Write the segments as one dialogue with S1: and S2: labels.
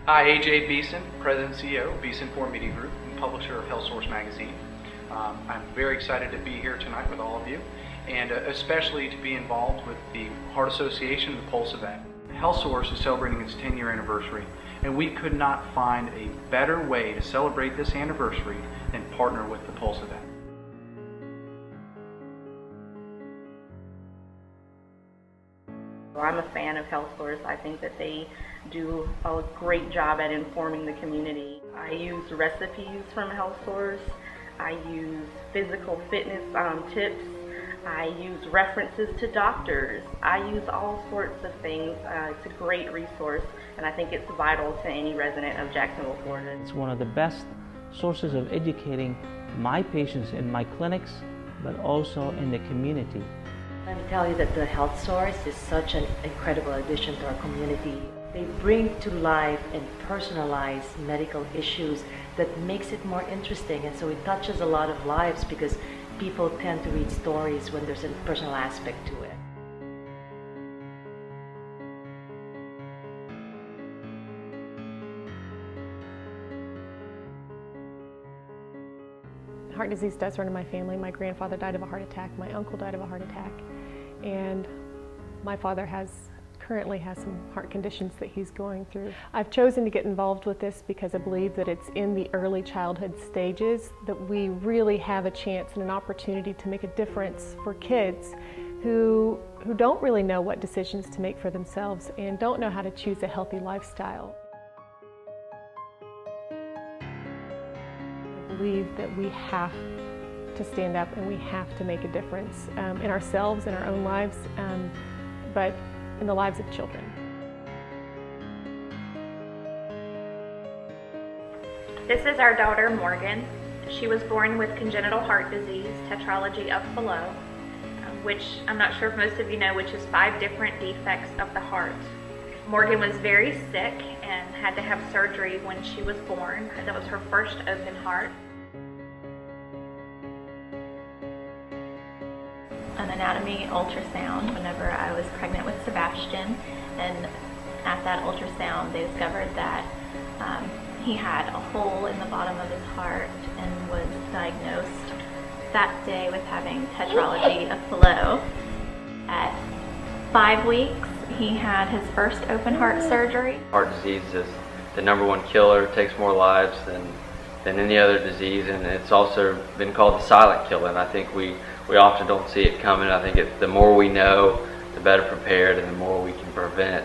S1: Hi, AJ Beeson, President and CEO of Beeson 4 Media Group and publisher of HealthSource Magazine. I'm very excited to be here tonight with all of you, and especially to be involved with the Heart Association and the Pulse event. HealthSource is celebrating its 10-year anniversary, and we could not find a better way to celebrate this anniversary than partner with the Pulse event.
S2: I'm a fan of HealthSource. I think that they do a great job at informing the community. I use recipes from HealthSource. I use physical fitness tips. I use references to doctors. I use all sorts of things. It's a great resource, and I think it's vital to any resident of Jacksonville, Florida.
S3: It's one of the best sources of educating my patients in my clinics, but also in the community.
S4: Let me tell you that the HealthSource is such an incredible addition to our community. They bring to life and personalize medical issues that makes it more interesting, and so it touches a lot of lives because people tend to read stories when there's a personal aspect to it.
S5: Heart disease does run in my family. My grandfather died of a heart attack, my uncle died of a heart attack, and my father currently has some heart conditions that he's going through. I've chosen to get involved with this because I believe that it's in the early childhood stages that we really have a chance and an opportunity to make a difference for kids who don't really know what decisions to make for themselves and don't know how to choose a healthy lifestyle. I believe that we have to stand up and we have to make a difference in ourselves, in our own lives, but in the lives of children.
S6: This is our daughter Morgan. She was born with congenital heart disease, tetralogy of Fallot, which I'm not sure if most of you know, which is 5 different defects of the heart. Morgan was very sick and had to have surgery when she was born. That was her first open heart. An anatomy ultrasound whenever I was pregnant with Sebastian, and at that ultrasound they discovered that he had a hole in the bottom of his heart and was diagnosed that day with having tetralogy of Fallot. At 5 weeks he had his first open heart surgery.
S7: Heart disease is the #1 killer. It takes more lives than any other disease, and it's also been called the silent killer, and I think we often don't see it coming. I think the more we know, the better prepared and the more we can prevent.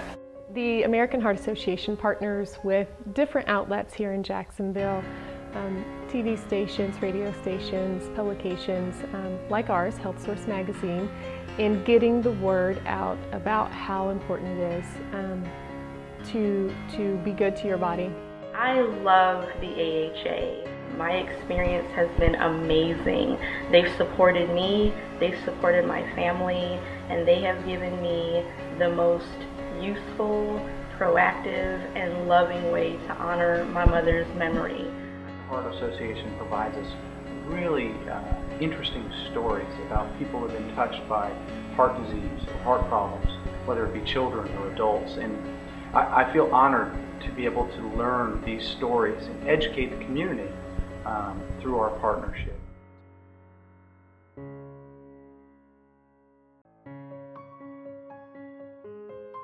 S5: The American Heart Association partners with different outlets here in Jacksonville, TV stations, radio stations, publications like ours, HealthSource Magazine, in getting the word out about how important it is to be good to your body.
S2: I love the AHA. My experience has been amazing. They've supported me, they've supported my family, and they have given me the most useful, proactive, and loving way to honor my mother's memory.
S1: The Heart Association provides us really interesting stories about people who have been touched by heart disease or heart problems, whether it be children or adults. And I feel honored to be able to learn these stories and educate the community through our partnership.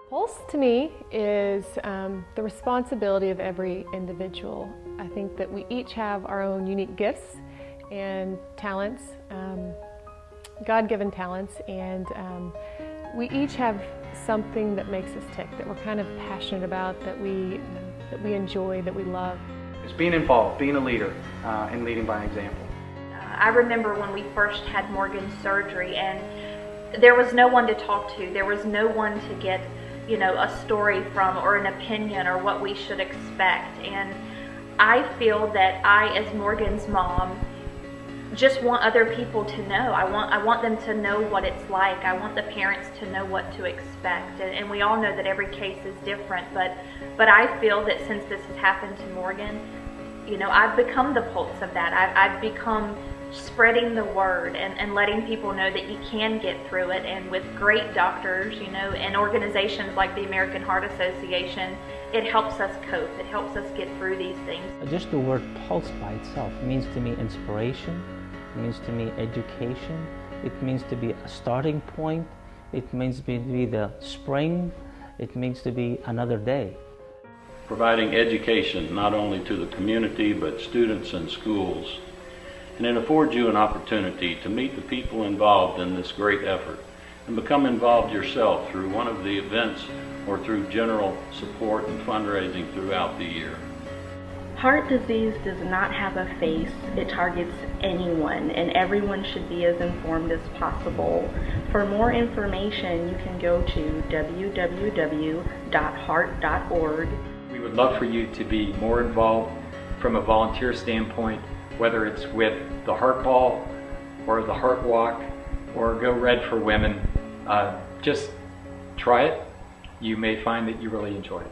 S5: Pulse to me is the responsibility of every individual. I think that we each have our own unique gifts and talents, God-given talents, and we each have something that makes us tick, that we're kind of passionate about, that we enjoy, that we love.
S1: It's being involved, being a leader, and leading by example.
S6: I remember when we first had Morgan's surgery, and there was no one to talk to. There was no one to get, a story from or an opinion or what we should expect. And I feel that I, as Morgan's mom, just want other people to know. I want them to know what it's like. I want the parents to know what to expect. And we all know that every case is different, but I feel that since this has happened to Morgan, I've become the pulse of that. I've become spreading the word and letting people know that you can get through it. And with great doctors, you know, and organizations like the American Heart Association, it helps us cope. It helps us get through these things.
S3: Just the word pulse by itself means to me inspiration, it means to me education, it means to be a starting point, it means to be the spring, it means to be another day.
S8: Providing education not only to the community but students and schools. And it affords you an opportunity to meet the people involved in this great effort and become involved yourself through one of the events or through general support and fundraising throughout the year.
S2: Heart disease does not have a face. It targets anyone, and everyone should be as informed as possible. For more information, you can go to www.heart.org.
S9: We would love for you to be more involved from a volunteer standpoint, whether it's with the Heart Ball or the Heart Walk or Go Red for Women. Just try it. You may find that you really enjoy it.